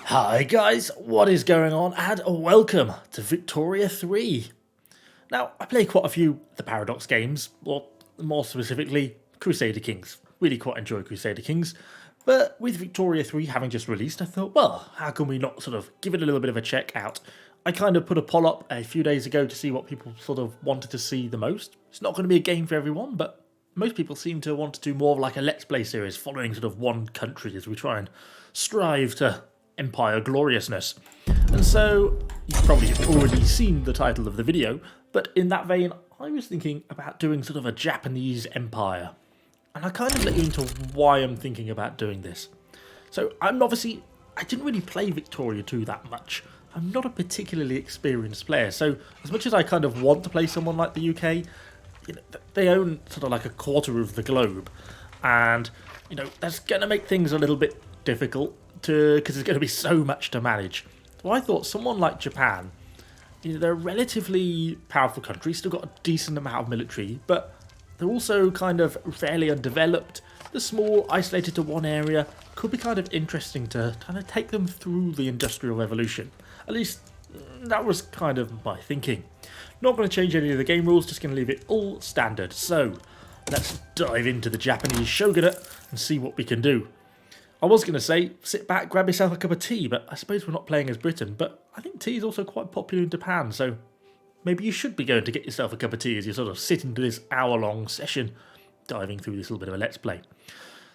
Hi guys, what is going on and welcome to Victoria 3. Now, I play quite a few of the Paradox games, or more specifically, Crusader Kings. Really quite enjoy Crusader Kings, but with Victoria 3 having just released, I thought, well, how can we not sort of give it a little bit of a check out? I kind of put a poll up a few days ago to see what people sort of wanted to see the most. It's not going to be a game for everyone, but most people seem to want to do more of like a Let's Play series following sort of one country as we try and strive to empire gloriousness. And so, you've probably already seen the title of the video, but in that vein, I was thinking about doing sort of a Japanese empire. And I kind of let you into why I'm thinking about doing this. So, I didn't really play Victoria 2 that much. I'm not a particularly experienced player, so as much as I kind of want to play someone like the UK, they own sort of like a quarter of the globe, and that's going to make things a little bit difficult because there's going to be so much to manage. So I thought someone like Japan, they're a relatively powerful country, still got a decent amount of military, but they're also kind of fairly undeveloped. They're small, isolated to one area. Could be kind of interesting to kind of take them through the Industrial Revolution. At least that was kind of my thinking. Not going to change any of the game rules, just going to leave it all standard. So let's dive into the Japanese shogunate and see what we can do. I was going to say, sit back, grab yourself a cup of tea, but I suppose we're not playing as Britain. But I think tea is also quite popular in Japan, so maybe you should be going to get yourself a cup of tea as you sort of sit into this hour-long session, diving through this little bit of a Let's Play.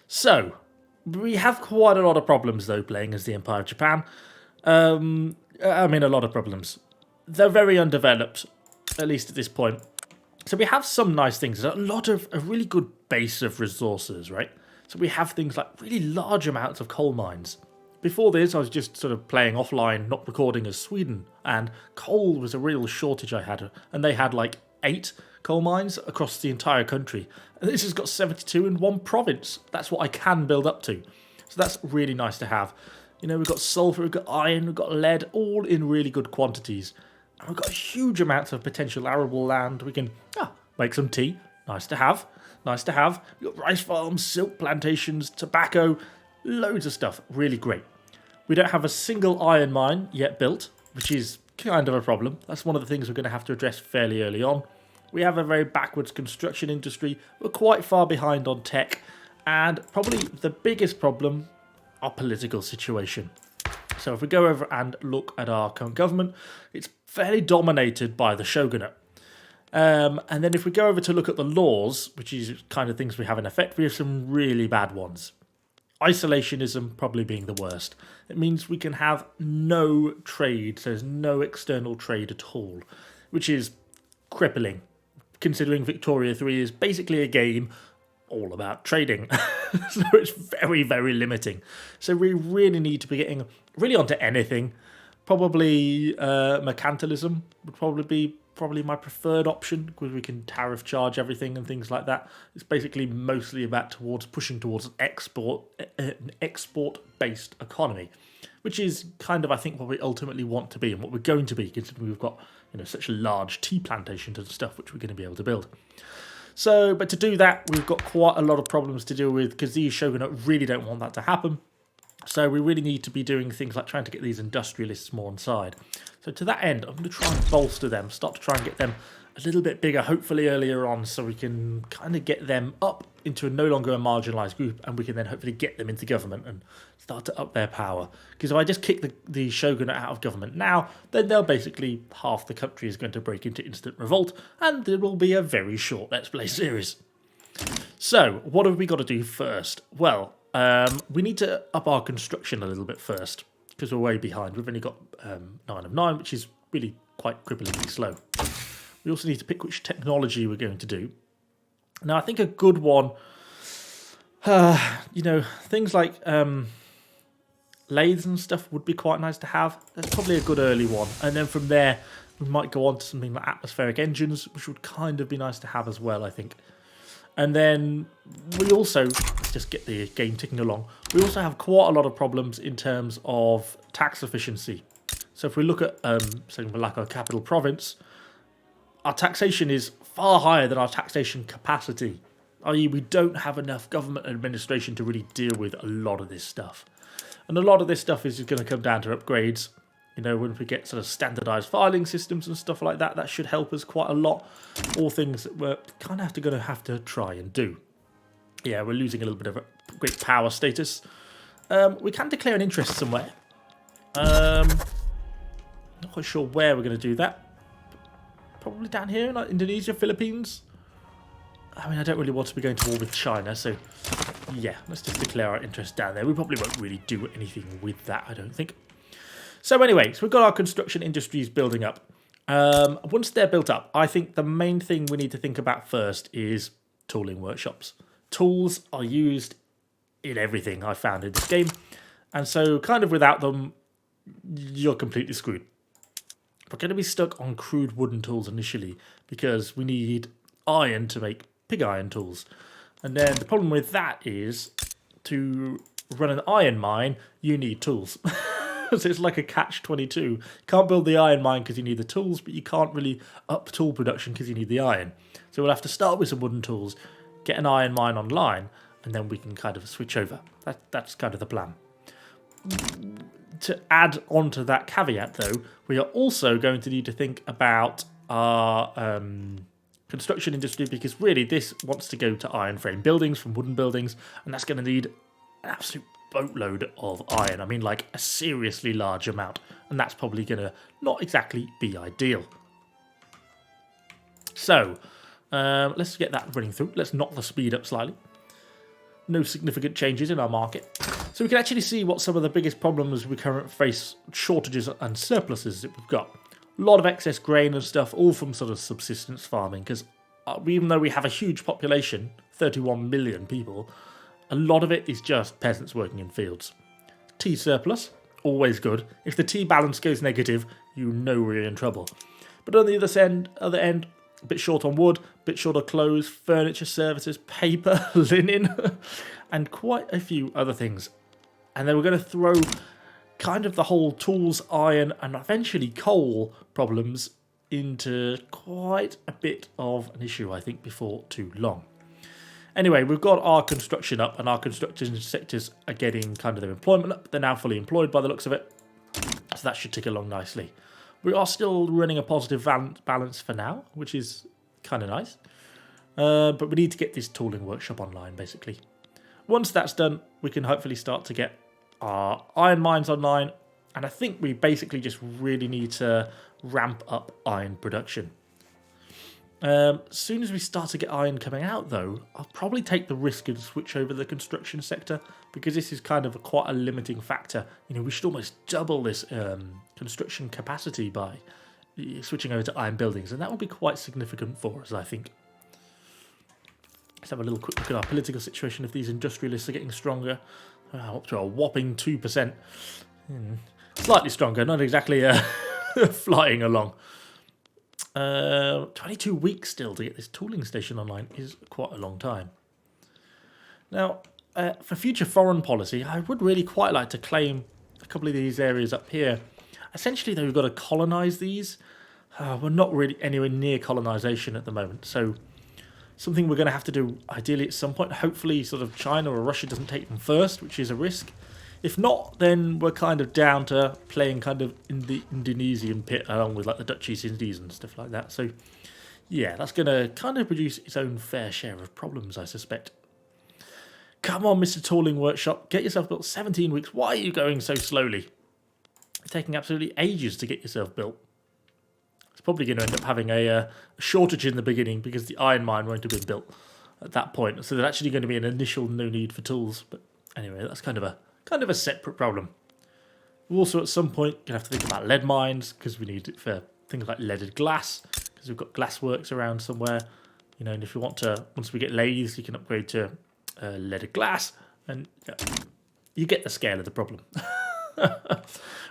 So, we have quite a lot of problems, though, playing as the Empire of Japan. A lot of problems. They're very undeveloped, at least at this point. So we have some nice things. There's a really good base of resources, right? So we have things like really large amounts of coal mines. Before this, I was just sort of playing offline, not recording as Sweden, and coal was a real shortage I had, and they had like 8 coal mines across the entire country. And this has got 72 in one province. That's what I can build up to. So that's really nice to have. We've got sulfur, we've got iron, we've got lead, all in really good quantities. And we've got huge amounts of potential arable land. We can make some tea. Nice to have. Nice to have. We've got rice farms, silk plantations, tobacco, loads of stuff. Really great. We don't have a single iron mine yet built, which is kind of a problem. That's one of the things we're going to have to address fairly early on. We have a very backwards construction industry. We're quite far behind on tech. And probably the biggest problem, our political situation. So if we go over and look at our current government, it's fairly dominated by the shogunate. And then if we go over to look at the laws, which is kind of things we have in effect, we have some really bad ones. Isolationism probably being the worst. It means we can have no trade, so there's no external trade at all, which is crippling, considering Victoria 3 is basically a game all about trading. So it's very, very limiting. So we really need to be getting really onto anything. Probably mercantilism would probably be my preferred option, because we can tariff charge everything and things like that. It's basically mostly about pushing towards an export-based economy, which is kind of, I think, what we ultimately want to be and what we're going to be, considering we've got such large tea plantations and stuff which we're going to be able to build. So, but to do that, we've got quite a lot of problems to deal with, because these shogunate really don't want that to happen. So we really need to be doing things like trying to get these industrialists more on side. So to that end, I'm going to try and bolster them, start to try and get them a little bit bigger, hopefully earlier on, so we can kind of get them up into no longer a marginalised group, and we can then hopefully get them into government and start to up their power. Because if I just kick the shogunate out of government now, then they'll basically, half the country is going to break into instant revolt, and there will be a very short Let's Play series. So, what have we got to do first? Well, we need to up our construction a little bit first, because we're way behind. We've only got 9 of 9, which is really quite cripplingly slow. We also need to pick which technology we're going to do. Now, I think a good one, things like lathes and stuff would be quite nice to have. That's probably a good early one. And then from there, we might go on to something like atmospheric engines, which would kind of be nice to have as well, I think. And then we also, let's just get the game ticking along, we also have quite a lot of problems in terms of tax efficiency. So if we look at something like our capital province, our taxation is far higher than our taxation capacity. I.e., we don't have enough government administration to really deal with a lot of this stuff. And a lot of this stuff is going to come down to upgrades. You know, when we get sort of standardized filing systems and stuff like that, that should help us quite a lot. All things that we're kind of going to have to try and do. Yeah, we're losing a little bit of a great power status. We can declare an interest somewhere. Not quite sure where we're going to do that. Probably down here, like Indonesia, Philippines. I mean, I don't really want to be going to war with China, so yeah, let's just declare our interest down there. We probably won't really do anything with that, I don't think. So anyway, so we've got our construction industries building up. Once they're built up, I think the main thing we need to think about first is tooling workshops. Tools are used in everything I found in this game, and so kind of without them, you're completely screwed. We're going to be stuck on crude wooden tools initially because we need iron to make pig iron tools. And then the problem with that is to run an iron mine, you need tools. So it's like a catch-22. You can't build the iron mine because you need the tools, but you can't really up tool production because you need the iron. So we'll have to start with some wooden tools, get an iron mine online, and then we can kind of switch over. That's kind of the plan. To add on to that caveat, though, we are also going to need to think about our construction industry, because really this wants to go to iron frame buildings from wooden buildings, and that's going to need an absolute boatload of iron. I mean, like a seriously large amount, and that's probably going to not exactly be ideal. So let's get that running through. Let's knock the speed up slightly. No significant changes in our market. So we can actually see what some of the biggest problems we currently face, shortages and surpluses that we've got. A lot of excess grain and stuff, all from sort of subsistence farming, because even though we have a huge population, 31 million people, a lot of it is just peasants working in fields. Tea surplus, always good. If the tea balance goes negative, you know we're in trouble. But on the other end, a bit short on wood, a bit short on clothes, furniture, services, paper, linen, and quite a few other things. And then we're going to throw kind of the whole tools, iron, and eventually coal problems into quite a bit of an issue, I think, before too long. Anyway, we've got our construction up, and our construction sectors are getting kind of their employment up. They're now fully employed by the looks of it, so that should tick along nicely. We are still running a positive balance for now, which is kind of nice. But we need to get this tooling workshop online, basically. Once that's done, we can hopefully start to get our iron mines online, and I think we basically just really need to ramp up iron production. As soon as we start to get iron coming out, though, I'll probably take the risk and switch over the construction sector, because this is kind of quite a limiting factor. You know, we should almost double this construction capacity by switching over to iron buildings, and that will be quite significant for us, I think. Let's have a little quick look at our political situation. If these industrialists are getting stronger, up to a whopping 2%. Slightly stronger, not exactly flying along. 22 weeks still to get this tooling station online is quite a long time. Now, for future foreign policy, I would really quite like to claim a couple of these areas up here. Essentially, though, we've got to colonise these. We're not really anywhere near colonisation at the moment, so something we're going to have to do ideally at some point. Hopefully sort of China or Russia doesn't take them first, which is a risk. If not, then we're kind of down to playing kind of in the Indonesian pit along with like the Dutch East Indies and stuff like that. So yeah, that's going to kind of produce its own fair share of problems, I suspect. Come on, Mr. Tooling Workshop, get yourself built. 17 weeks. Why are you going so slowly? It's taking absolutely ages to get yourself built. It's probably going to end up having a shortage in the beginning because the iron mine won't have been built at that point. So there's actually going to be an initial no need for tools. But anyway, that's kind of a separate problem. We're also at some point going to have to think about lead mines, because we need it for things like leaded glass, because we've got glass works around somewhere. You know, and if you want to, once we get lathes, you can upgrade to leaded glass, and you get the scale of the problem.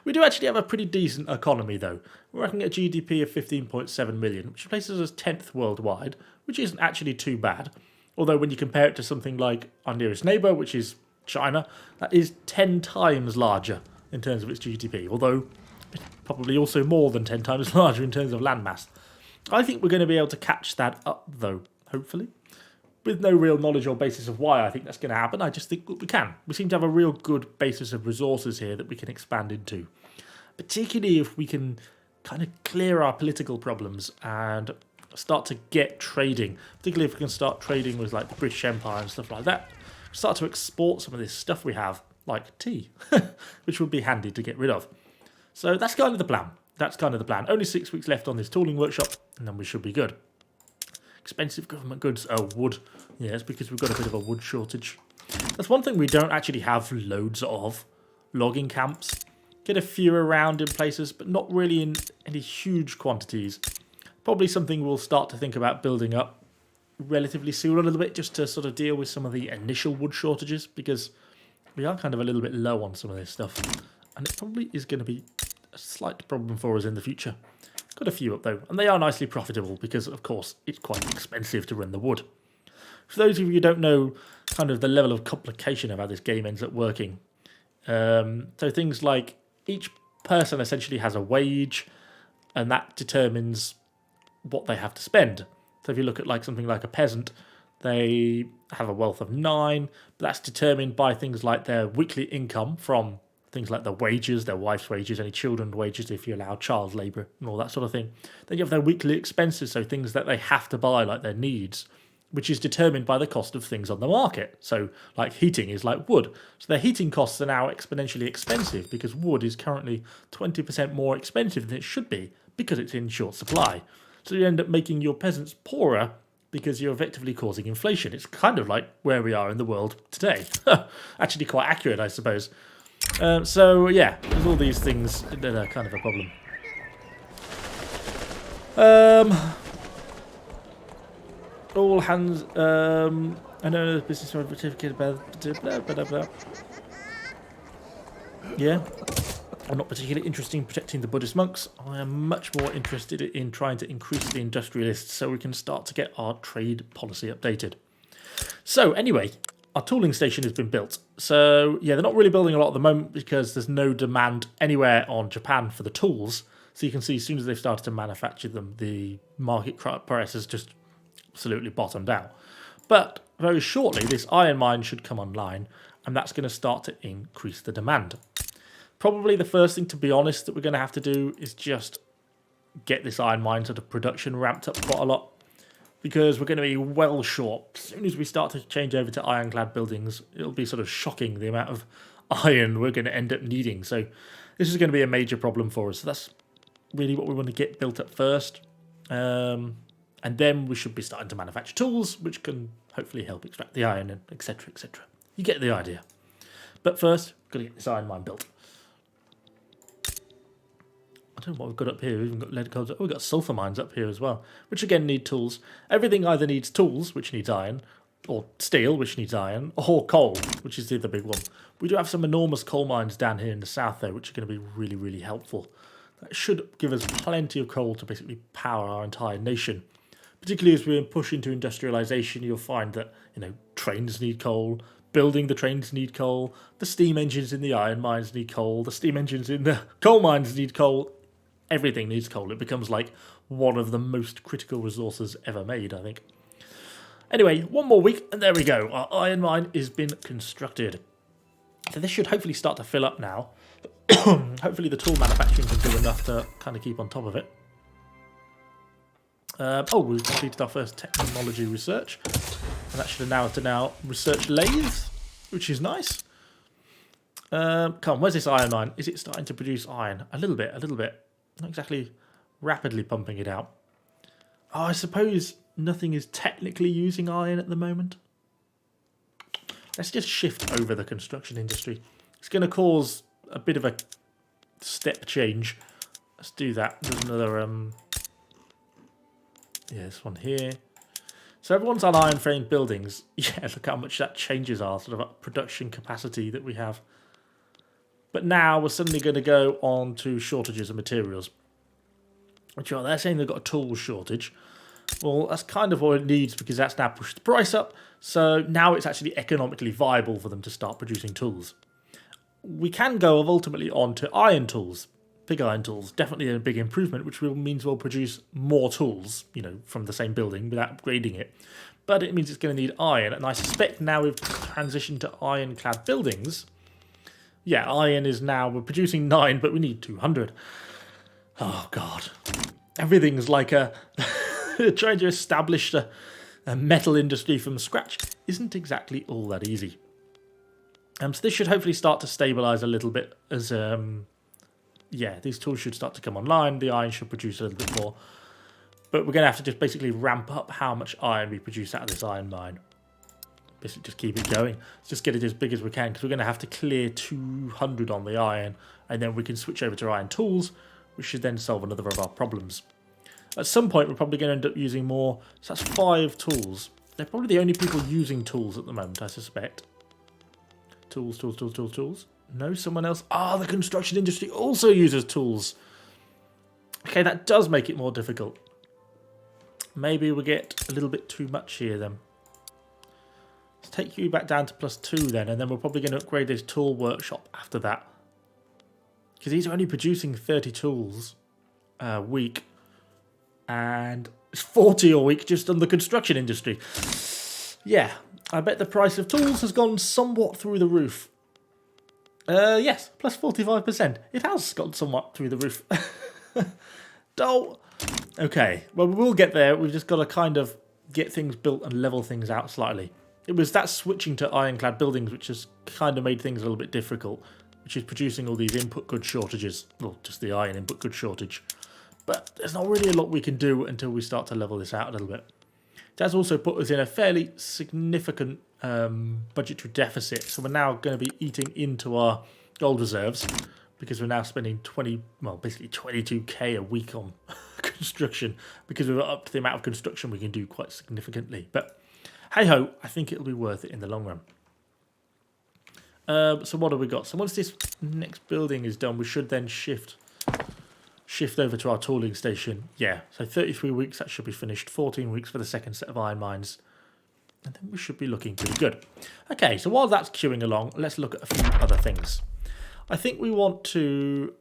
We do actually have a pretty decent economy, though. We're working at a GDP of 15.7 million, which places us 10th worldwide, which isn't actually too bad. Although when you compare it to something like our nearest neighbour, which is China, that is 10 times larger in terms of its GDP, although it's probably also more than 10 times larger in terms of landmass. I think we're going to be able to catch that up, though, hopefully. with no real knowledge or basis of why I think that's going to happen. I just think we can. We seem to have a real good basis of resources here that we can expand into, particularly if we can kind of clear our political problems and start to get trading, particularly if we can start trading with like the British Empire and stuff like that. Start to export some of this stuff we have, like tea, which would be handy to get rid of. So that's kind of the plan. That's kind of the plan. Only 6 weeks left on this tooling workshop, and then we should be good. Expensive government goods. Oh, wood. Yes, because we've got a bit of a wood shortage. That's one thing we don't actually have loads of. Logging camps. Get a few around in places, but not really in any huge quantities. Probably something we'll start to think about building up relatively soon a little bit, just to sort of deal with some of the initial wood shortages, because we are kind of a little bit low on some of this stuff. And it probably is going to be a slight problem for us in the future. Got a few up though, and they are nicely profitable because, of course, it's quite expensive to run the wood. For those of you who don't know kind of the level of complication of how this game ends up working, so things like each person essentially has a wage, and that determines what they have to spend. So if you look at like something like a peasant, they have a wealth of 9, but that's determined by things like their weekly income from things like their wages, their wife's wages, any children's wages if you allow child labour and all that sort of thing. Then you have their weekly expenses, so things that they have to buy, like their needs, which is determined by the cost of things on the market. So like heating is like wood. So their heating costs are now exponentially expensive because wood is currently 20% more expensive than it should be because it's in short supply. So you end up making your peasants poorer because you're effectively causing inflation. It's kind of like where we are in the world today. Actually quite accurate, I suppose. So yeah, there's all these things that are kind of a problem. All hands. I know the business certificate about blah blah blah. Yeah, I'm not particularly interested in protecting the Buddhist monks. I am much more interested in trying to increase the industrialists so we can start to get our trade policy updated. So anyway, our tooling station has been built. So yeah, they're not really building a lot at the moment because there's no demand anywhere on Japan for the tools. So you can see as soon as they've started to manufacture them, the market price has just absolutely bottomed out. But very shortly, this iron mine should come online, and that's going to start to increase the demand. Probably the first thing, to be honest, that we're going to have to do is just get this iron mine sort of production ramped up quite a lot, because we're going to be well short. As soon as we start to change over to ironclad buildings, it'll be sort of shocking the amount of iron we're going to end up needing. So this is going to be a major problem for us. So that's really what we want to get built up first. And then we should be starting to manufacture tools, which can hopefully help extract the iron, and etc, etc. You get the idea. But first, we've got to get this iron mine built. I don't know what we've got up here. We've even got lead coals. Oh, we've got sulfur mines up here as well, which again need tools. Everything either needs tools, which needs iron, or steel, which needs iron, or coal, which is the other big one. We do have some enormous coal mines down here in the south, though, which are going to be really, really helpful. That should give us plenty of coal to basically power our entire nation. Particularly as we push into industrialisation, you'll find that, you know, trains need coal, building the trains need coal, the steam engines in the iron mines need coal, the steam engines in the coal mines need coal. Everything needs coal. It becomes like one of the most critical resources ever made, I think. Anyway, one more week, and there we go. Our iron mine has been constructed. So this should hopefully start to fill up now. Hopefully the tool manufacturing can do enough to kind of keep on top of it. We've completed our first technology research, and that should allow us to now research lathes, which is nice. Come on, where's this iron mine? Is it starting to produce iron? A little bit. Not exactly rapidly pumping it out. Oh, I suppose nothing is technically using iron at the moment. Let's just shift over the construction industry. It's going to cause a bit of a step change. Let's do that. There's another... Yeah, this one here. So everyone's on iron frame buildings. Yeah, look how much that changes our sort of production capacity that we have. But now we're suddenly going to go on to shortages of materials. Which are, they're saying they've got a tool shortage. Well, that's kind of what it needs, because that's now pushed the price up. So now it's actually economically viable for them to start producing tools. We can go ultimately on to iron tools. Big iron tools, definitely a big improvement, which means we'll produce more tools, you know, from the same building without upgrading it. but it means it's going to need iron. And I suspect now we've transitioned to ironclad buildings. Yeah, iron is now, we're producing 9, but we need 200. Oh, God. Everything's like trying to establish a metal industry from scratch isn't exactly all that easy. So this should hopefully start to stabilise a little bit as, yeah, these tools should start to come online. The iron should produce a little bit more. But we're going to have to just basically ramp up how much iron we produce out of this iron mine. Basically just keep it going. Let's just get it as big as we can, because we're going to have to clear 200 on the iron, and then we can switch over to iron tools, which should then solve another of our problems. At some point, we're probably going to end up using more. So that's 5 tools. They're probably the only people using tools at the moment, I suspect. Tools, tools, tools, tools, tools. No, someone else. Ah, the construction industry also uses tools. Okay, that does make it more difficult. Maybe we get a little bit too much here then. Let's take you back down to +2 then, and then we're probably going to upgrade this tool workshop after that. Because he's only producing 30 tools a week. And it's 40 a week just on the construction industry. Yeah, I bet the price of tools has gone somewhat through the roof. Yes, plus 45%. It has gone somewhat through the roof. Oh, okay, well, we will get there. We've just got to kind of get things built and level things out slightly. It was that switching to ironclad buildings which has kind of made things a little bit difficult, which is producing all these input goods shortages. Well, just the iron input goods shortage. But there's not really a lot we can do until we start to level this out a little bit. It has also put us in a fairly significant budgetary deficit. So we're now going to be eating into our gold reserves because we're now spending basically 22k a week on construction, because we've upped the amount of construction we can do quite significantly. But hey ho, I think it'll be worth it in the long run. So what have we got? So once this next building is done, we should then shift over to our tooling station. Yeah, so 33 weeks, that should be finished. 14 weeks for the second set of iron mines. And then we should be looking pretty good. Okay, so while that's queuing along, let's look at a few other things. I think we want to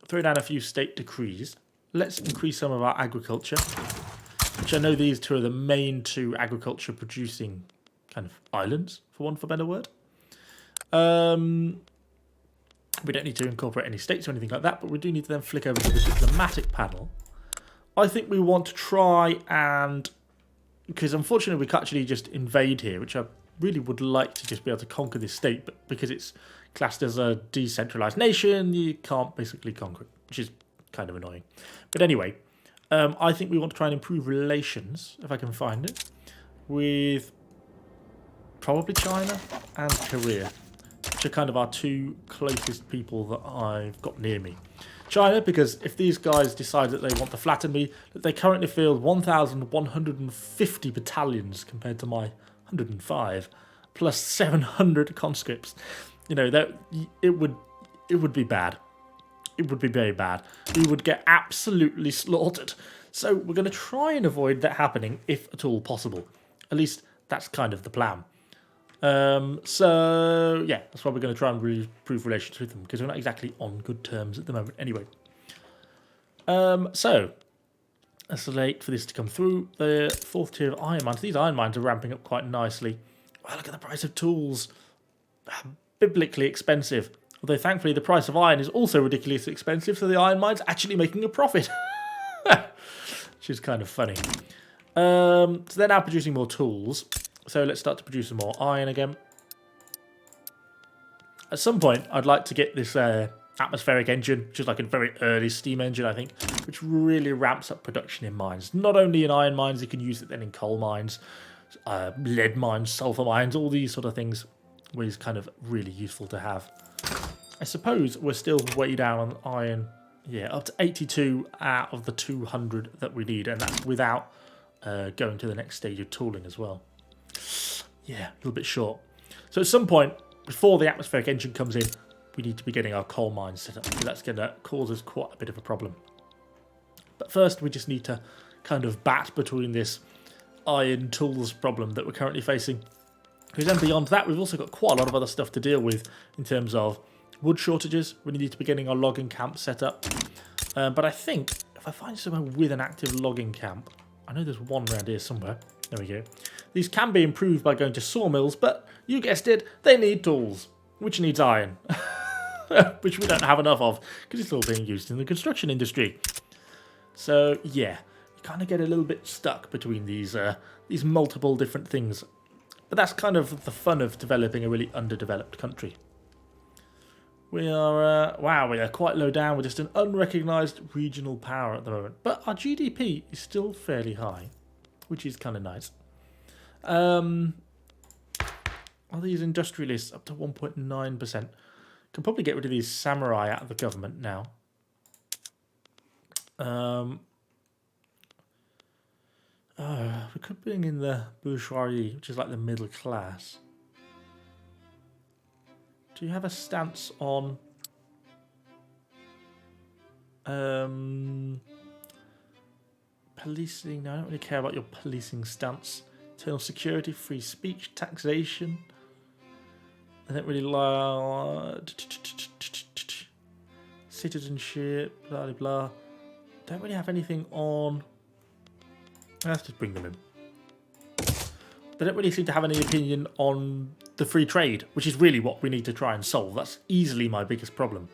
throw down a few state decrees. Let's increase some of our agriculture, which I know these two are the main 2 agriculture producing kind of islands, for want of a better word. We don't need to incorporate any states or anything like that, but we do need to then flick over to the diplomatic panel. I think we want to try and, because unfortunately we can't actually just invade here, which I really would like to just be able to conquer this state, but because it's classed as a decentralized nation, you can't basically conquer it, which is kind of annoying. But anyway, I think we want to try and improve relations, if I can find it, with probably China and Korea, which are kind of our 2 closest people that I've got near me. China, because if these guys decide that they want to flatten me, that they currently field 1,150 battalions compared to my 105, plus 700 conscripts. You know, that it would be bad. It would be very bad. We would get absolutely slaughtered. So we're going to try and avoid that happening if at all possible. At least that's kind of the plan. So yeah, that's why we're going to try and improve relations with them, because we're not exactly on good terms at the moment anyway. So let's wait for this to come through. The 4th tier of iron mines. These iron mines are ramping up quite nicely. Wow, look at the price of tools. Biblically expensive. Although thankfully the price of iron is also ridiculously expensive, so the iron mine's actually making a profit. Which is kind of funny. So they're now producing more tools. So let's start to produce some more iron again. At some point, I'd like to get this atmospheric engine, which is like a very early steam engine, I think, which really ramps up production in mines. Not only in iron mines, you can use it then in coal mines, lead mines, sulfur mines, all these sort of things, which is kind of really useful to have. I suppose we're still way down on iron. Yeah, up to 82 out of the 200 that we need, and that's without going to the next stage of tooling as well. Yeah, a little bit short. So at some point, before the atmospheric engine comes in, we need to be getting our coal mines set up, because that's going to cause us quite a bit of a problem. But first, we just need to kind of bat between this iron tools problem that we're currently facing. Because then beyond that, we've also got quite a lot of other stuff to deal with in terms of wood shortages. We need to be getting our logging camp set up. But I think if I find somewhere with an active logging camp, I know there's one around here somewhere. There we go. These can be improved by going to sawmills, but you guessed it, they need tools, which needs iron, which we don't have enough of because it's all being used in the construction industry. So yeah, you kind of get a little bit stuck between these multiple different things. But that's kind of the fun of developing a really underdeveloped country. We are, wow, we are quite low down. We're just an unrecognised regional power at the moment. But our GDP is still fairly high, which is kind of nice. Are these industrialists up to 1.9%? Can probably get rid of these samurai out of the government now. We could bring in the bourgeoisie, which is like the middle class. Do you have a stance on policing? No, I don't really care about your policing stance. Internal security, free speech, taxation. I don't really like citizenship, blah blah blah. Don't really have anything on. Let's just bring them in. They don't really seem to have any opinion on the free trade, which is really what we need to try and solve. That's easily my biggest problem.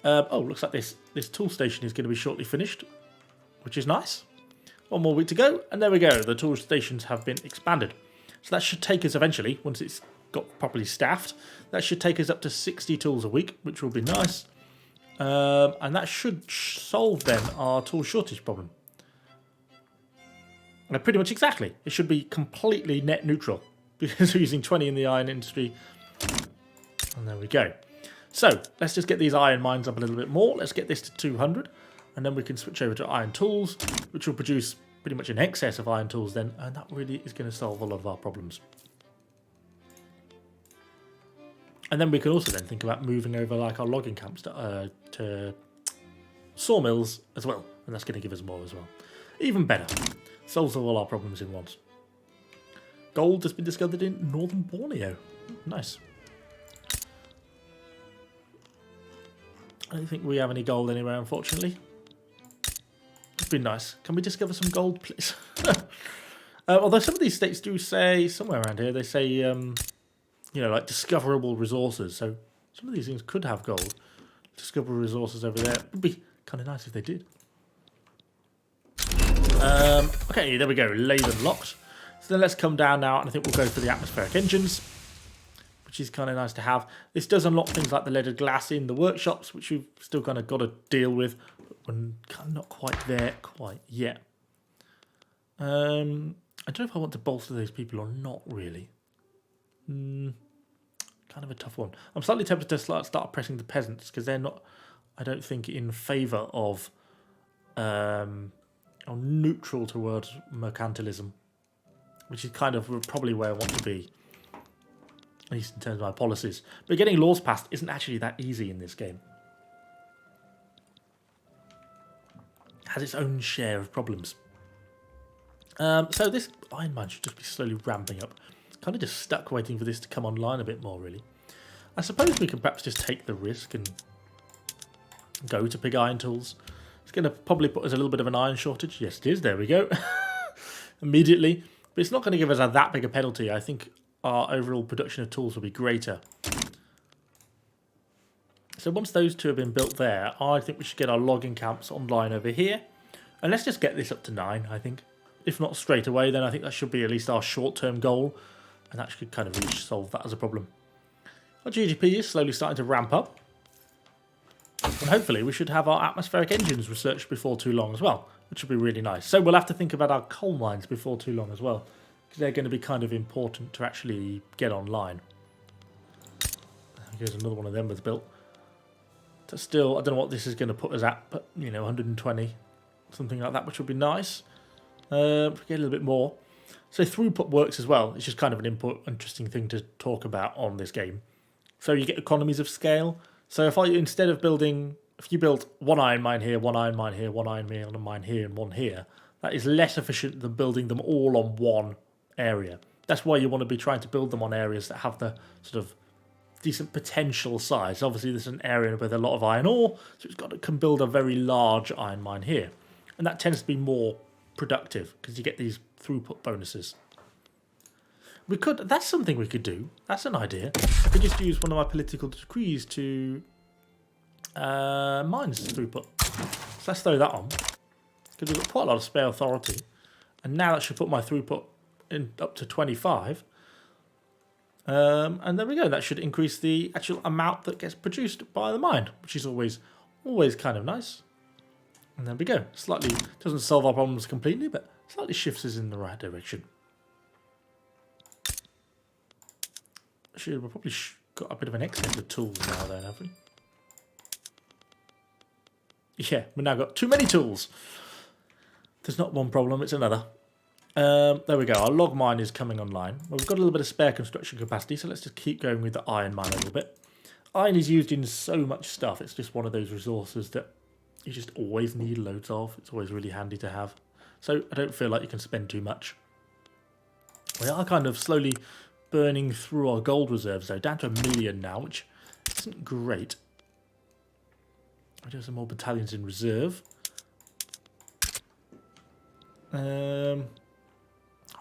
Oh, looks like this tool station is going to be shortly finished, which is nice. One more week to go, and there we go. The tool stations have been expanded. So that should take us eventually, once it's got properly staffed, that should take us up to 60 tools a week, which will be nice. And that should solve then our tool shortage problem. Pretty much exactly. It should be completely net neutral because we're using 20 in the iron industry. And there we go. So let's just get these iron mines up a little bit more. Let's get this to 200. And then we can switch over to iron tools, which will produce pretty much in excess of iron tools then. And that really is going to solve a lot of our problems. And then we can also then think about moving over like our logging camps to sawmills as well. And that's going to give us more as well. Even better. Solves all our problems in once. Gold has been discovered in northern Borneo. Nice. I don't think we have any gold anywhere, unfortunately. It'd be nice. Can we discover some gold, please? Although some of these states do say, somewhere around here, they say, you know, like discoverable resources. So some of these things could have gold. Discoverable resources over there. It would be kind of nice if they did. Okay, there we go. Laden locked. So then let's come down now, and I think we'll go for the atmospheric engines, which is kind of nice to have. This does unlock things like the leaded glass in the workshops, which we've still kind of got to deal with, but we're kind of not quite there quite yet. I don't know if I want to bolster those people or not, really. Kind of a tough one. I'm slightly tempted to start pressing the peasants, because they're not, I don't think, in favour of... or neutral towards mercantilism, which is kind of probably where I want to be, at least in terms of my policies. But getting laws passed isn't actually that easy in this game. It has its own share of problems. So this iron mine should just be slowly ramping up. Kind of just stuck waiting for this to come online a bit more, really. I suppose we can perhaps just take the risk and go to pig iron tools. It's going to probably put us a little bit of an iron shortage. Yes, it is. There we go. Immediately. But it's not going to give us that big a penalty. I think our overall production of tools will be greater. So once those two have been built there, I think we should get our logging camps online over here. And let's just get this up to 9, I think. If not straight away, then I think that should be at least our short-term goal. And that should kind of really solve that as a problem. Our GDP is slowly starting to ramp up. And hopefully we should have our atmospheric engines researched before too long as well, which would be really nice. So we'll have to think about our coal mines before too long as well, because they're going to be kind of important to actually get online. Here's another one of them was built. So still, I don't know what this is going to put us at, but, you know, 120, something like that, which would be nice. If we get a little bit more. So throughput works as well. It's just kind of an interesting thing to talk about on this game. So you get economies of scale. So if you build one iron mine here, one iron mine here, one iron mine here, and one here, that is less efficient than building them all on one area. That's why you want to be trying to build them on areas that have the sort of decent potential size. Obviously, this is an area with a lot of iron ore, so can build a very large iron mine here. And that tends to be more productive because you get these throughput bonuses. We could. That's something we could do. That's an idea. I could just use one of my political decrees to mines throughput. So let's throw that on. Because we've got quite a lot of spare authority. And now that should put my throughput in up to 25. And there we go. That should increase the actual amount that gets produced by the mine, which is always kind of nice. And there we go. Slightly doesn't solve our problems completely, but slightly shifts us in the right direction. We've probably got a bit of an excess of tools now, then, have we? Yeah, we've now got too many tools. There's not one problem, it's another. There we go. Our log mine is coming online. Well, we've got a little bit of spare construction capacity, so let's just keep going with the iron mine a little bit. Iron is used in so much stuff. It's just one of those resources that you just always need loads of. It's always really handy to have. So I don't feel like you can spend too much. We are kind of slowly burning through our gold reserves, though, down to 1 million now, which isn't great. I do have some more battalions in reserve. I'd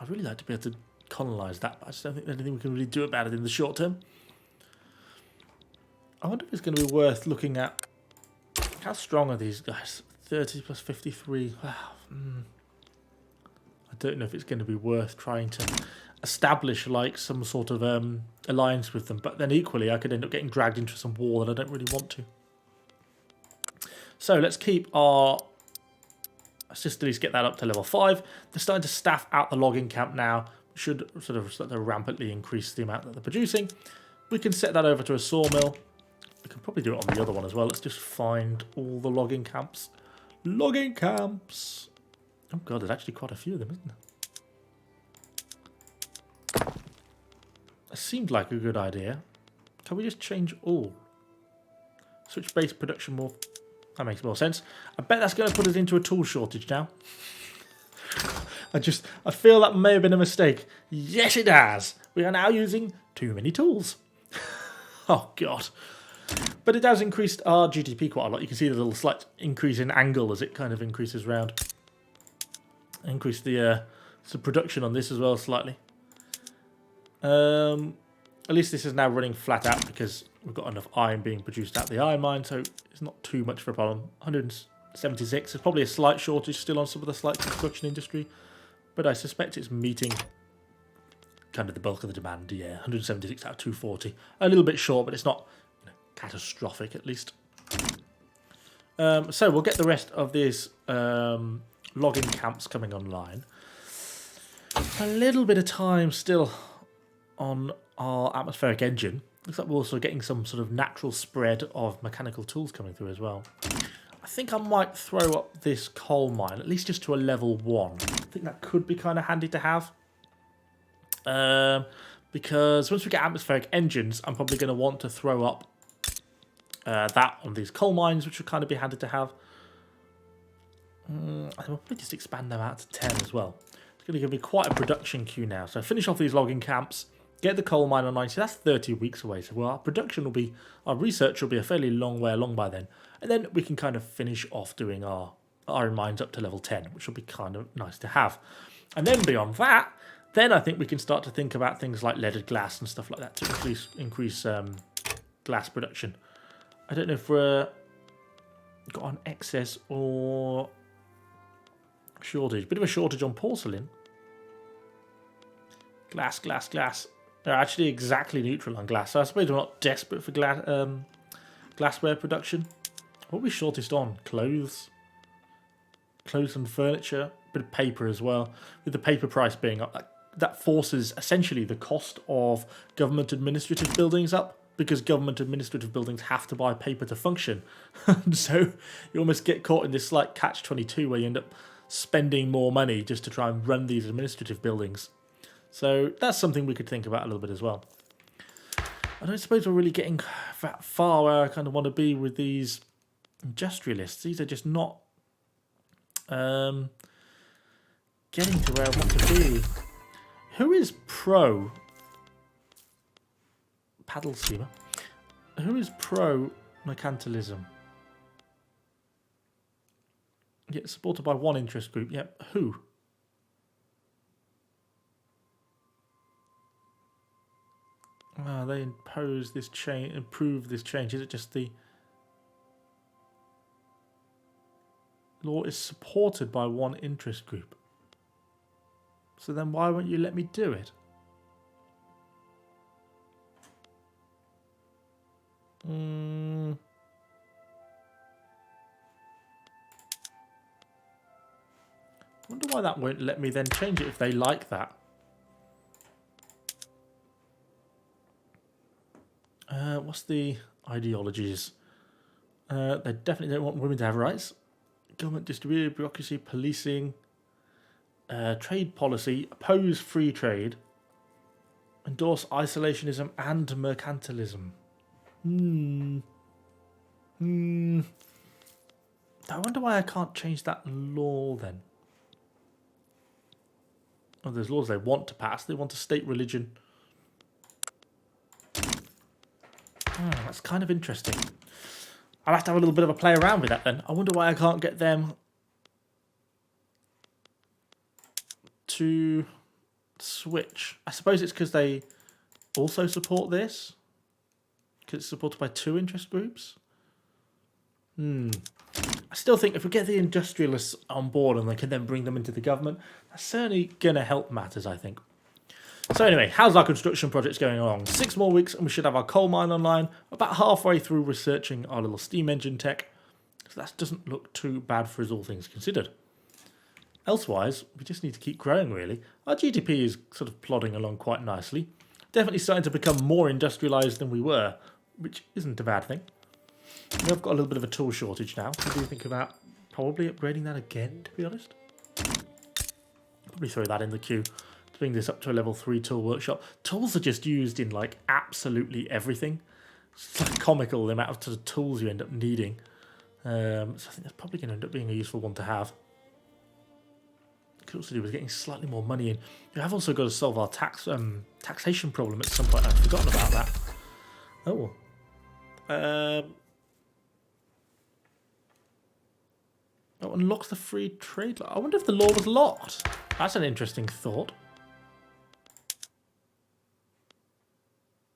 really like to be able to colonise that, but I just don't think there's anything we can really do about it in the short term. I wonder if it's going to be worth looking at how strong are these guys. 30 plus 53. Wow. I don't know if it's going to be worth trying to establish like some sort of alliance with them, but then equally I could end up getting dragged into some war that I don't really want to. So let's keep our sisterlies, get that up to level 5. They're starting to staff out the logging camp now. Should sort of start to rampantly increase the amount that they're producing. We can set that over to a sawmill. We can probably do it on the other one as well. Let's just find all the logging camps. Logging camps! Oh god, there's actually quite a few of them, isn't there? It seemed like a good idea. Can we just change all? Switch base production more. That makes more sense. I bet that's going to put us into a tool shortage now. I feel that may have been a mistake. Yes, it has. We are now using too many tools. Oh, God. But it has increased our GDP quite a lot. You can see the little slight increase in angle as it kind of increases round. Increase the production on this as well slightly. At least this is now running flat out because we've got enough iron being produced at the iron mine, so it's not too much of a problem. 176. There's probably a slight shortage still on some of the slight construction industry, but I suspect it's meeting kind of the bulk of the demand. Yeah, 176 out of 240. A little bit short, but it's not catastrophic at least. So we'll get the rest of these logging camps coming online. A little bit of time still on our atmospheric engine. Looks like we're also getting some sort of natural spread of mechanical tools coming through as well. I think I might throw up this coal mine, at least just to a level 1. I think that could be kind of handy to have. Because once we get atmospheric engines, I'm probably going to want to throw up that on these coal mines, which would kind of be handy to have. I'll probably just expand them out to 10 as well. It's going to give me quite a production queue now. So finish off these logging camps. Get the coal mine online, so that's 30 weeks away. So our production will be, our research will be a fairly long way along by then. And then we can kind of finish off doing our iron mines up to level 10, which will be kind of nice to have. And then beyond that, then I think we can start to think about things like leaded glass and stuff like that to increase glass production. I don't know if we're got an excess or shortage. Bit of a shortage on porcelain. Glass. They're actually exactly neutral on glass, so I suppose we're not desperate for glassware production. What are we shortest on? Clothes and furniture, a bit of paper as well. With the paper price being up, that forces essentially the cost of government administrative buildings up, because government administrative buildings have to buy paper to function. So you almost get caught in this slight catch-22 where you end up spending more money just to try and run these administrative buildings. So that's something we could think about a little bit as well. I don't suppose we're really getting that far where I kind of want to be with these industrialists. These are just not getting to where I want to be. Who is pro paddle steamer? Who is pro mercantilism? Yeah, supported by one interest group. Yep. Who? they impose this change, improve this change? Is it just the law is supported by one interest group? So then why won't you let me do it? I wonder why that won't let me then change it if they like that. What's the ideologies? They definitely don't want women to have rights. Government distributed, bureaucracy, policing, trade policy, oppose free trade, endorse isolationism and mercantilism. I wonder why I can't change that law then. Oh, there's laws they want to pass. They want a state religion. Oh, that's kind of interesting. I'll have to have a little bit of a play around with that then. I wonder why I can't get them to switch. I suppose it's because they also support this. Because it's supported by 2 interest groups. I still think if we get the industrialists on board and they can then bring them into the government, that's certainly going to help matters, I think. So anyway, how's our construction projects going along? 6 more weeks and we should have our coal mine online. About halfway through researching our little steam engine tech. So that doesn't look too bad for us, all things considered. Elsewise, we just need to keep growing, really. Our GDP is sort of plodding along quite nicely. Definitely starting to become more industrialised than we were, which isn't a bad thing. We have got a little bit of a tool shortage now. So do you think about probably upgrading that again, to be honest? Probably throw that in the queue. Bring this up to a level 3 tool workshop. Tools are just used in like absolutely everything. It's like comical the amount of sort of tools you end up needing. So I think that's probably going to end up being a useful one to have. Could also do with getting slightly more money in. You have also got to solve our taxation problem at some point. I've forgotten about that. Oh. Oh, unlocks the free trade. I wonder if the law was locked. That's an interesting thought.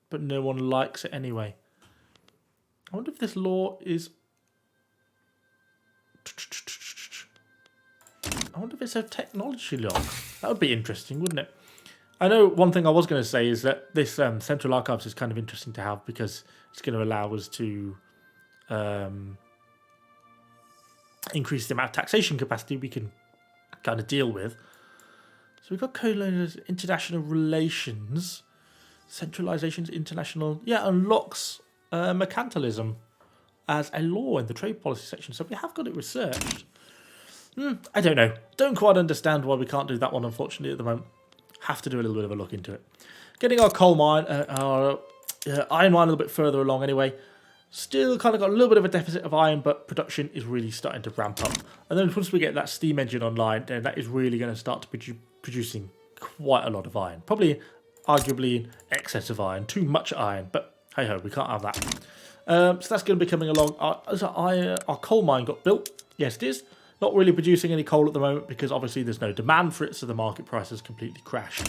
But no one likes it anyway. I wonder if this law is... I wonder if it's a technology law. That would be interesting, wouldn't it? I know one thing I was going to say is that this central archives is kind of interesting to have because it's going to allow us to increase the amount of taxation capacity we can kind of deal with. So we've got colonial international relations... Centralization's international, unlocks mercantilism as a law in the trade policy section. So we have got it researched. I don't know. Don't quite understand why we can't do that one, unfortunately, at the moment. Have to do a little bit of a look into it. Getting our coal mine, our iron mine a little bit further along anyway. Still kind of got a little bit of a deficit of iron, but production is really starting to ramp up. And then once we get that steam engine online, then that is really going to start to producing quite a lot of iron. Probably... arguably in excess of iron, too much iron, but hey ho, we can't have that. So that's going to be coming along. Our coal mine got built. Yes, it is. Not really producing any coal at the moment because obviously there's no demand for it, so the market price has completely crashed.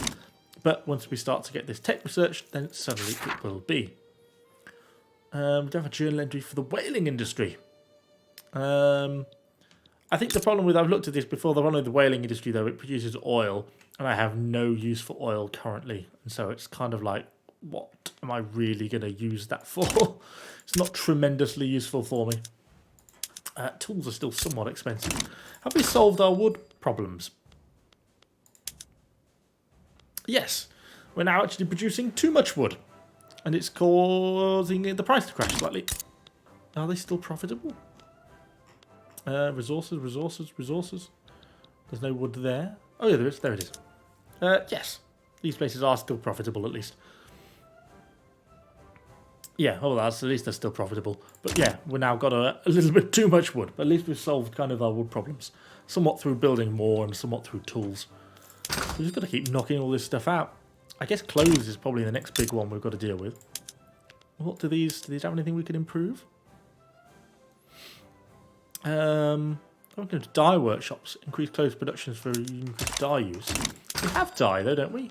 But once we start to get this tech research, then suddenly it will be. We don't have a journal entry for the whaling industry. I think the problem with, I've looked at this before, the problem with the whaling industry though, it produces oil. And I have no use for oil currently. And so it's kind of like, what am I really going to use that for? It's not tremendously useful for me. Tools are still somewhat expensive. Have we solved our wood problems? Yes. We're now actually producing too much wood. And it's causing the price to crash slightly. Are they still profitable? Resources. There's no wood there. Oh yeah, there is. There it is. Yes, these places are still profitable at least. Yeah, oh, that's at least they're still profitable. But yeah, we now got a little bit too much wood. But at least we've solved kind of our wood problems, somewhat through building more and somewhat through tools. We've just got to keep knocking all this stuff out. I guess clothes is probably the next big one we've got to deal with. What do these have anything we can improve? I'm going to dye workshops, increase clothes productions for increased dye use. We have dye though, don't we?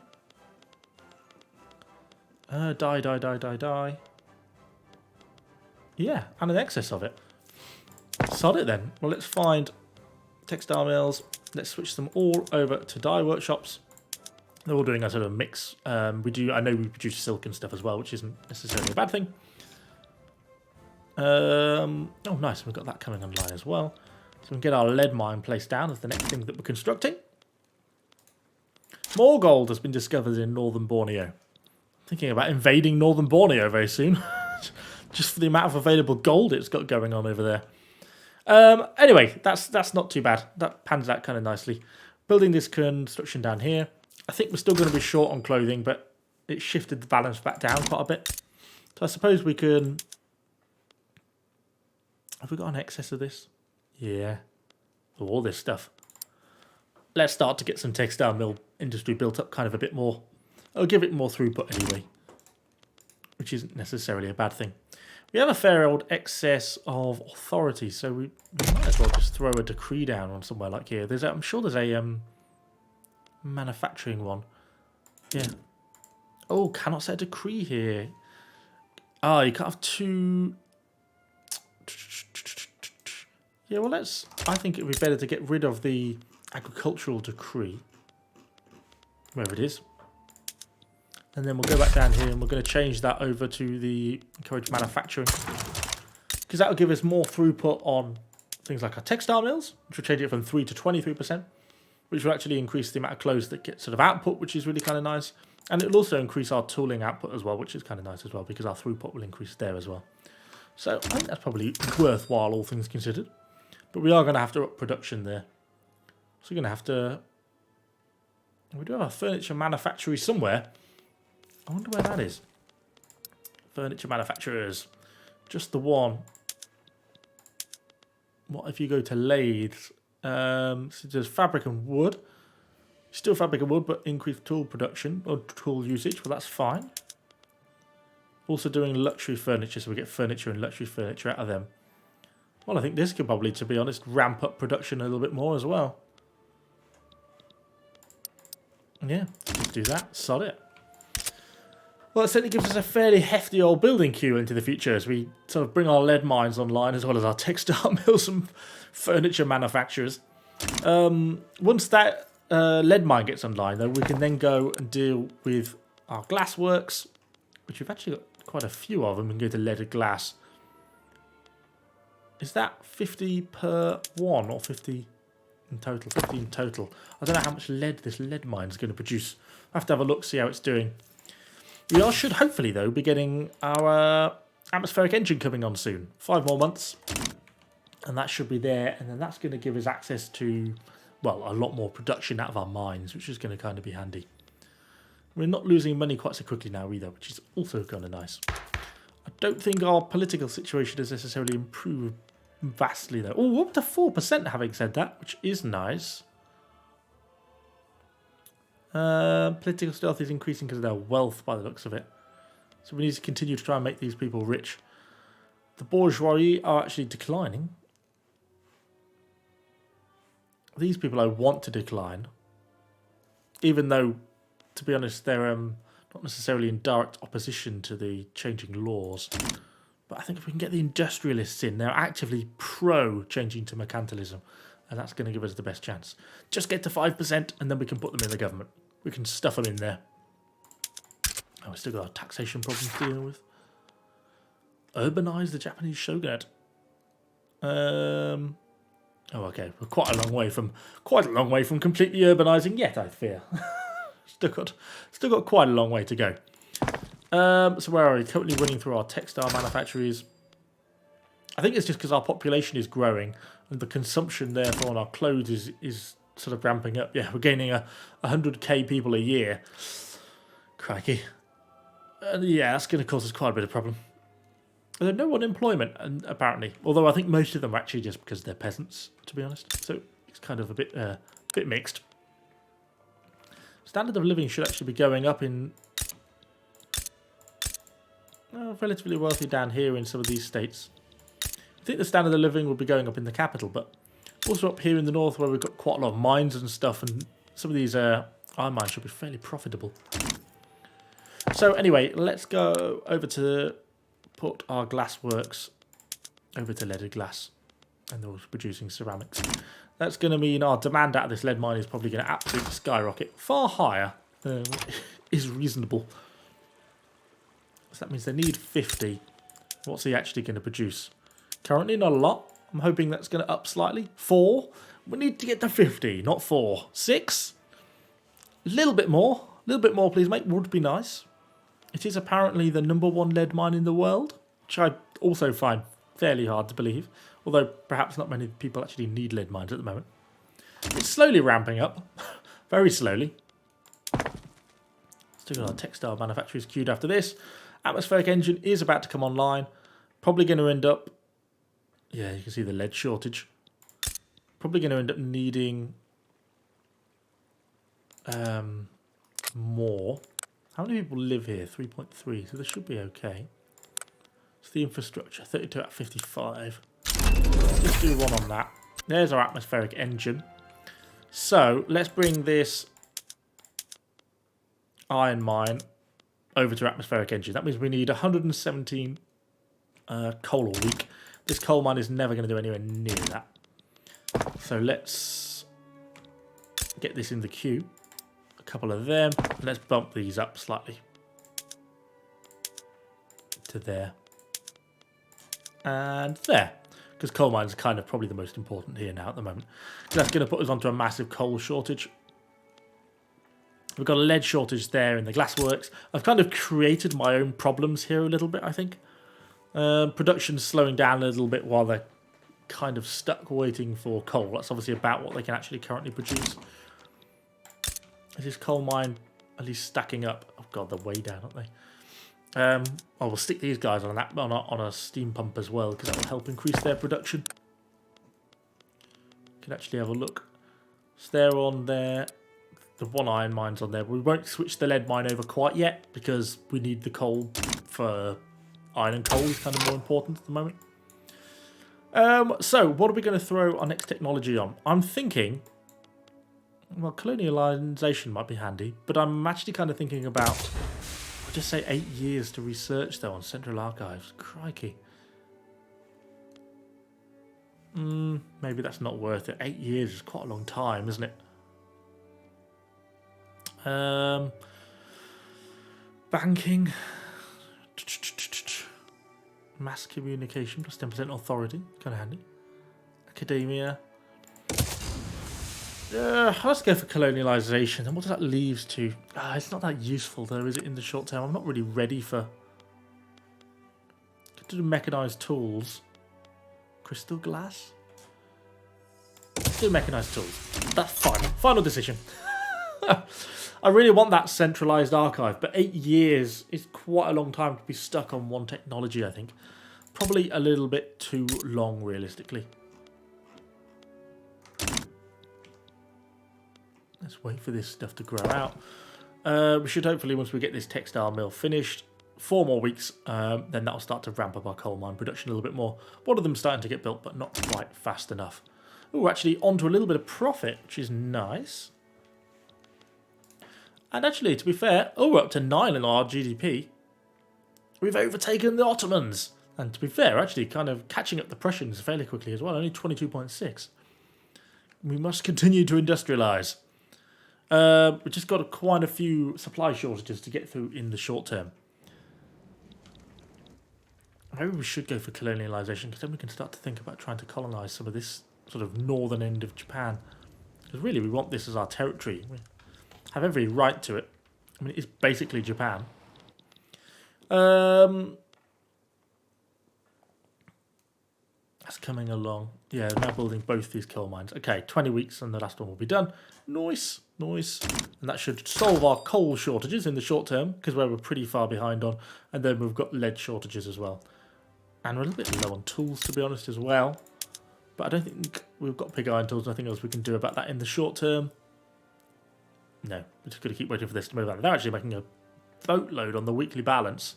Die. Yeah, and an excess of it. Sod it then. Well, let's find textile mills. Let's switch them all over to dye workshops. They're all doing a sort of mix. I know we produce silk and stuff as well, which isn't necessarily a bad thing. Oh, nice. We've got that coming online as well. So we can get our lead mine placed down as the next thing that we're constructing. More gold has been discovered in northern Borneo. Thinking about invading northern Borneo very soon. Just for the amount of available gold it's got going on over there. Anyway, that's not too bad. That pans out kind of nicely. Building this construction down here. I think we're still going to be short on clothing, but it shifted the balance back down quite a bit. So I suppose we can... Have we got an excess of this? Yeah. All this stuff. Let's start to get some textile mill industry built up kind of a bit more. I'll give it more throughput anyway, which isn't necessarily a bad thing. We have a fair old excess of authority, so we might as well just throw a decree down on somewhere like here. I'm sure there's a manufacturing one. Yeah. Oh, cannot set a decree here. Ah, you can't have two. Yeah, well, I think it would be better to get rid of the agricultural decree, wherever it is. And then we'll go back down here and we're going to change that over to the encourage manufacturing. Because that will give us more throughput on things like our textile mills, which will change it from 3 to 23%, which will actually increase the amount of clothes that get sort of output, which is really kind of nice. And it will also increase our tooling output as well, which is kind of nice as well, because our throughput will increase there as well. So I think that's probably worthwhile, all things considered. But we are going to have to up production there. So we're going to have to... We do have a furniture manufactory somewhere. I wonder where that is. Furniture manufacturers. Just the one. What if you go to lathes? So there's fabric and wood. Still fabric and wood, but increased tool production or tool usage. Well, that's fine. Also doing luxury furniture, so we get furniture and luxury furniture out of them. Well, I think this could probably, to be honest, ramp up production a little bit more as well. Yeah, let's do that. Sod it. Well, it certainly gives us a fairly hefty old building queue into the future as we sort of bring our lead mines online as well as our textile mills and furniture manufacturers. Once that lead mine gets online, though, we can then go and deal with our glass works, which we've actually got quite a few of them. We can go to leaded glass. Is that 50 per one or 50 in total? 50 in total. I don't know how much lead this lead mine is going to produce. I have to have a look, see how it's doing. We should hopefully, though, be getting our atmospheric engine coming on soon. 5 more months. And that should be there. And then that's going to give us access to, well, a lot more production out of our mines, which is going to kind of be handy. We're not losing money quite so quickly now either, which is also kind of nice. I don't think our political situation has necessarily improved vastly, though. Oh, up to 4% having said that, which is nice. Political stealth is increasing because of their wealth by the looks of it. So we need to continue to try and make these people rich. The bourgeoisie are actually declining. These people I want to decline. Even though, to be honest, they're not necessarily in direct opposition to the changing laws. But I think if we can get the industrialists in, they're actively pro-changing to mercantilism. And that's going to give us the best chance. Just get to 5% and then we can put them in the government. We can stuff them in there. Oh, we've still got our taxation problems to deal with. Urbanize the Japanese shogunate. Oh, okay. We're quite a long way from completely urbanizing yet, I fear. still got quite a long way to go. So where are we? Currently running through our textile manufactories. I think it's just because our population is growing and the consumption therefore on our clothes is sort of ramping up. Yeah, we're gaining 100k people a year. Crikey. Yeah, that's going to cause us quite a bit of problem. There's no unemployment, apparently. Although I think most of them are actually just because they're peasants, to be honest. So it's kind of a bit mixed. Standard of living should actually be going up in relatively wealthy down here in some of these states. I think the standard of living will be going up in the capital, but also up here in the north where we've got quite a lot of mines and stuff, and some of these iron mines should be fairly profitable. So anyway, let's go over to put our glass works over to leaded glass. And they're also producing ceramics. That's going to mean our demand out of this lead mine is probably going to absolutely skyrocket. Far higher than is reasonable. So that means they need 50. What's he actually going to produce? Currently not a lot. I'm hoping that's going to up slightly. 4. We need to get to 50, not 4. 6. A little bit more. A little bit more, please, mate. Would be nice. It is apparently the #1 lead mine in the world, which I also find fairly hard to believe. Although perhaps not many people actually need lead mines at the moment. It's slowly ramping up. Very slowly. Still got our textile manufacturers queued after this. Atmospheric engine is about to come online. Probably going to end up... Yeah, you can see the lead shortage. Probably going to end up needing... more. How many people live here? 3.3, so this should be okay. It's the infrastructure, 32 out of 55. Let's do one on that. There's our atmospheric engine. So let's bring this iron mine over to atmospheric engine. That means we need 117 coal a week. This coal mine is never going to do anywhere near that. So let's get this in the queue. A couple of them. And let's bump these up slightly to there. And there. Because coal mines are kind of probably the most important here now at the moment. That's going to put us onto a massive coal shortage. We've got a lead shortage there in the glassworks. I've kind of created my own problems here a little bit, I think. Production's slowing down a little bit while they're kind of stuck waiting for coal. That's obviously about what they can actually currently produce. Is this coal mine at least stacking up? Oh god, they're way down, aren't they? I will stick these guys on that on a steam pump as well, because that will help increase their production. Can actually have a look. So they're on there. The one iron mine's on there. We won't switch the lead mine over quite yet because we need the coal for iron and coal is kind of more important at the moment. So what are we going to throw our next technology on? I'm thinking, well, colonialization might be handy, but I'm actually kind of thinking about, I'll just say 8 years to research though on Central Archives. Crikey. Maybe that's not worth it. 8 years is quite a long time, isn't it? Banking. Mass communication plus 10% authority. Kind of handy. Academia. Let's go for colonialization. And what does that leave to? It's not that useful though, is it, in the short term? I'm not really ready for... To do mechanized tools. Crystal glass? Let's do mechanized tools. That's fine. Final decision. I really want that centralized archive, but 8 years is quite a long time to be stuck on one technology, I think. Probably a little bit too long, realistically. Let's wait for this stuff to grow out. We should hopefully, once we get this textile mill finished, 4 more weeks, then that'll start to ramp up our coal mine production a little bit more. One of them starting to get built, but not quite fast enough. Oh, actually onto a little bit of profit, which is nice. And actually, to be fair, we're up to 9 in our GDP. We've overtaken the Ottomans. And to be fair, actually kind of catching up the Prussians fairly quickly as well, only 22.6. We must continue to industrialise. We've just got quite a few supply shortages to get through in the short term. Maybe we should go for colonialisation, because then we can start to think about trying to colonise some of this sort of northern end of Japan. Because really, we want this as our territory. We have every right to it. I mean, it's basically Japan. That's coming along. Yeah, we're now building both these coal mines. Okay, 20 weeks and the last one will be done. Nice, nice. And that should solve our coal shortages in the short term, because we're pretty far behind on. And then we've got lead shortages as well. And we're a little bit low on tools, to be honest, as well. But I don't think we've got pig iron tools. Nothing else we can do about that in the short term. No, we're just going to keep waiting for this to move on. They're actually making a boatload on the weekly balance.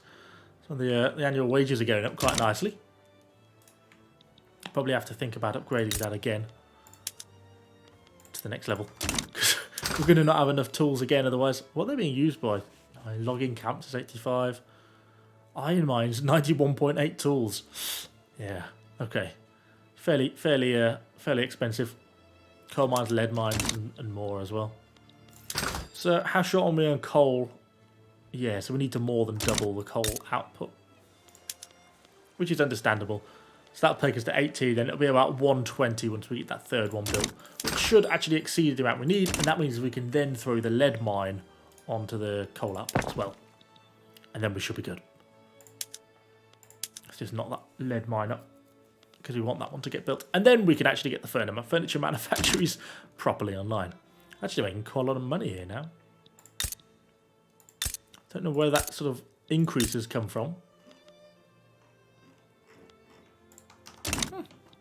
So the annual wages are going up quite nicely. Probably have to think about upgrading that again to the next level. Because we're going to not have enough tools again otherwise. What are they being used by? Logging camps is 85. Iron mines, 91.8 tools. Yeah, okay. Fairly expensive. Coal mines, lead mines, and more as well. So how short are we on coal? Yeah, so we need to more than double the coal output, which is understandable. So that'll take us to 80, then it'll be about 120 once we get that third one built, which should actually exceed the amount we need, and that means we can then throw the lead mine onto the coal output as well. And then we should be good. Let's just knock that lead mine up, because we want that one to get built. And then we can actually get the furniture manufactories properly online. Actually making quite a lot of money here now. Don't know where that sort of increase has come from.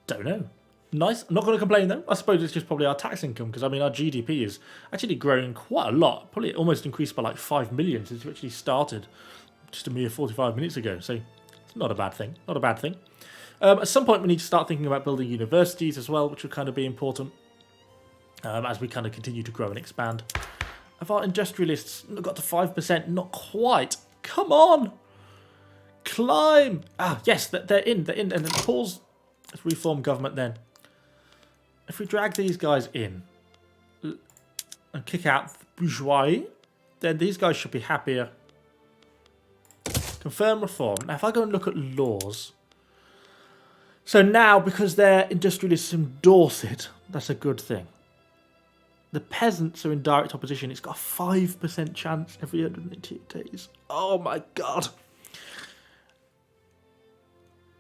Don't know. Nice. I'm not going to complain though. I suppose it's just probably our tax income, because I mean our GDP is actually growing quite a lot. Probably almost increased by like 5 million since we actually started just a mere 45 minutes ago. So it's not a bad thing. Not a bad thing. At some point we need to start thinking about building universities as well, which would kind of be important as we kind of continue to grow and expand. Have our industrialists got to 5%? Not quite. Come on. Climb. Ah, yes, they're in. And then pause. Let's reform government then. If we drag these guys in and kick out the bourgeoisie, then these guys should be happier. Confirm reform. Now, if I go and look at laws. So now, because their industrialists endorse it, that's a good thing. The peasants are in direct opposition. It's got a 5% chance every 188 days. Oh my god.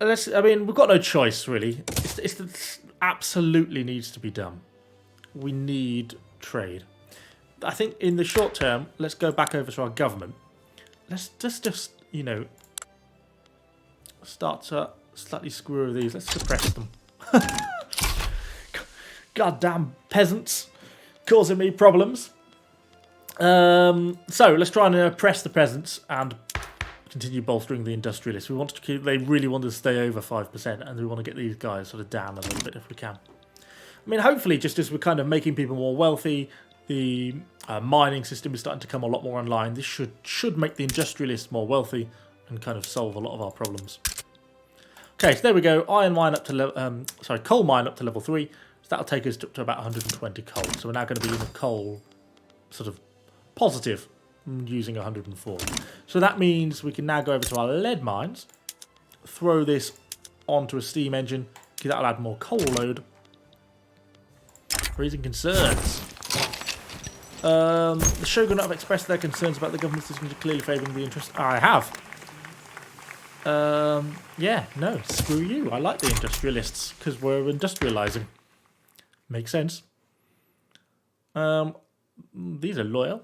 I mean, we've got no choice, really. It absolutely needs to be done. We need trade. I think in the short term, let's go back over to our government. Let's just you know, start to slightly screw over these. Let's suppress them. Goddamn peasants causing me problems. So let's try and oppress the peasants and continue bolstering the industrialists. We want to keep. They really want to stay over 5%, and we want to get these guys sort of down a little bit if we can. I mean, hopefully, just as we're kind of making people more wealthy, the mining system is starting to come a lot more online. This should make the industrialists more wealthy and kind of solve a lot of our problems. Okay, so there we go. Coal mine up to level 3. So that'll take us to about 120 coal. So we're now going to be in a coal sort of positive, using 104. So that means we can now go over to our lead mines, throw this onto a steam engine, because that'll add more coal load. Raising concerns. The Shogunate have expressed their concerns about the government system clearly favouring the interest. I have. Yeah, no, screw you. I like the industrialists, because we're industrialising. Makes sense. These are loyal.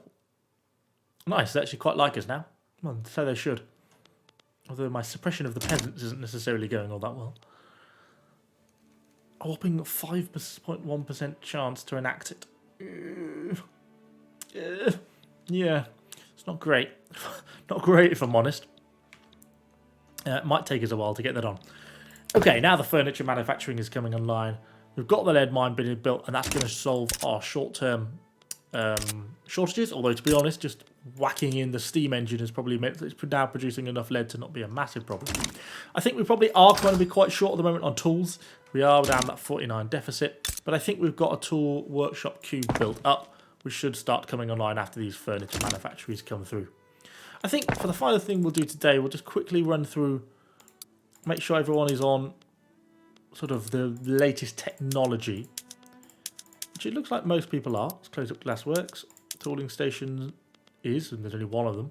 Nice, they actually quite like us now. Well, so they should. Although my suppression of the peasants isn't necessarily going all that well. A whopping 5.1% chance to enact it. Yeah, it's not great. Not great if I'm honest. It might take us a while to get that on. Okay, now the furniture manufacturing is coming online. We've got the lead mine being built, and that's going to solve our short-term shortages. Although, to be honest, just whacking in the steam engine has probably made it's now producing enough lead to not be a massive problem. I think we probably are going to be quite short at the moment on tools. We are down that 49 deficit, but I think we've got a tool workshop cube built up, which should start coming online after these furniture manufactories come through. I think for the final thing we'll do today, we'll just quickly run through, make sure everyone is on sort of the latest technology, which it looks like most people are. Let's close up Glassworks. Tooling station is, and there's only one of them.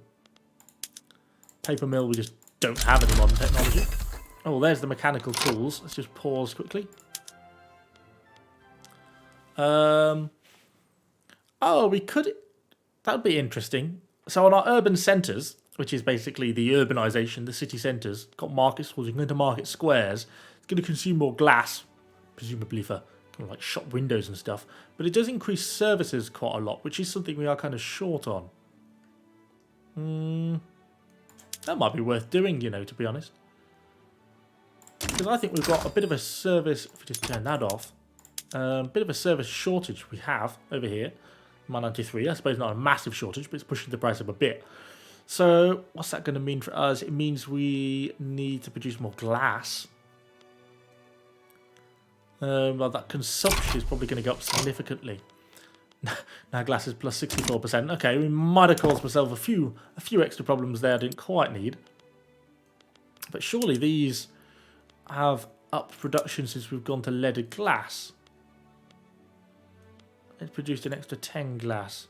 Paper mill, we just don't have any modern technology. Oh, there's the mechanical tools. Let's just pause quickly. Oh, we could. That would be interesting. So on our urban centres, which is basically the urbanisation, the city centres, got markets, well, you can go into market squares. It's going to consume more glass, presumably for kind of like shop windows and stuff. But it does increase services quite a lot, which is something we are kind of short on. That might be worth doing, you know, to be honest. Because I think we've got a bit of a service, if we just turn that off, a bit of a service shortage we have over here. 93, I suppose not a massive shortage, but it's pushing the price up a bit. So what's that going to mean for us? It means we need to produce more glass. Well, that consumption is probably going to go up significantly. Now glass is plus 64%. Okay, we might have caused myself a few extra problems there I didn't quite need. But surely these have upped production since we've gone to leaded glass. It's produced an extra 10 glass.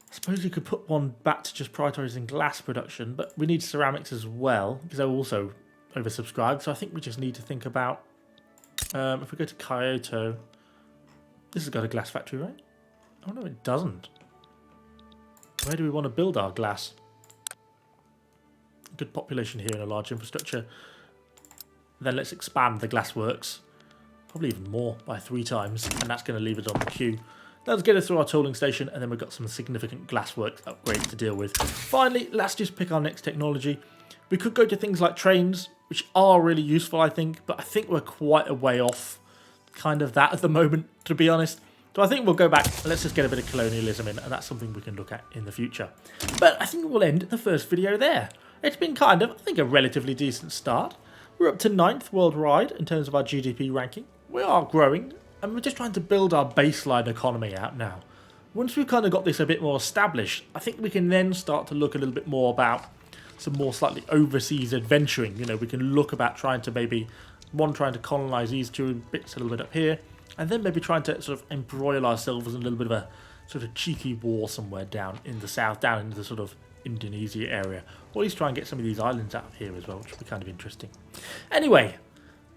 I suppose you could put one back to just prioritising glass production, but we need ceramics as well, because they're also oversubscribed. So I think we just need to think about, if we go to Kyoto, this has got a glass factory, right? Oh no, it doesn't. Where do we want to build our glass? Good population here and a large infrastructure. Then let's expand the glass works. Probably even more, by 3 times. And that's going to leave it on the queue. Let's get us through our tooling station, and then we've got some significant glassworks upgrades to deal with. Finally, let's just pick our next technology. We could go to things like trains, which are really useful, I think. But I think we're quite a way off kind of that at the moment, to be honest. So I think we'll go back and let's just get a bit of colonialism in, and that's something we can look at in the future. But I think we'll end the first video there. It's been kind of, I think, a relatively decent start. We're up to 9th worldwide in terms of our GDP ranking. We are growing, and we're just trying to build our baseline economy out now. Once we've kind of got this a bit more established, I think we can then start to look a little bit more about some more slightly overseas adventuring. You know, we can look about trying to maybe trying to colonise these 2 bits a little bit up here, and then maybe trying to sort of embroil ourselves in a little bit of a sort of cheeky war somewhere down in the south, down into the sort of Indonesia area, or at least try and get some of these islands out of here as well, which would be kind of interesting. Anyway,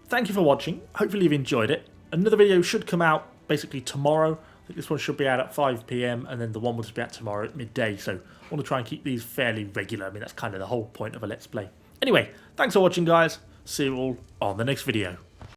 thank you for watching. Hopefully you've enjoyed it. Another video should come out basically tomorrow. I think this one should be out at 5 PM, and then the one will just be out tomorrow at midday. So I want to try and keep these fairly regular. I mean, that's kind of the whole point of a Let's Play. Anyway, thanks for watching, guys. See you all on the next video.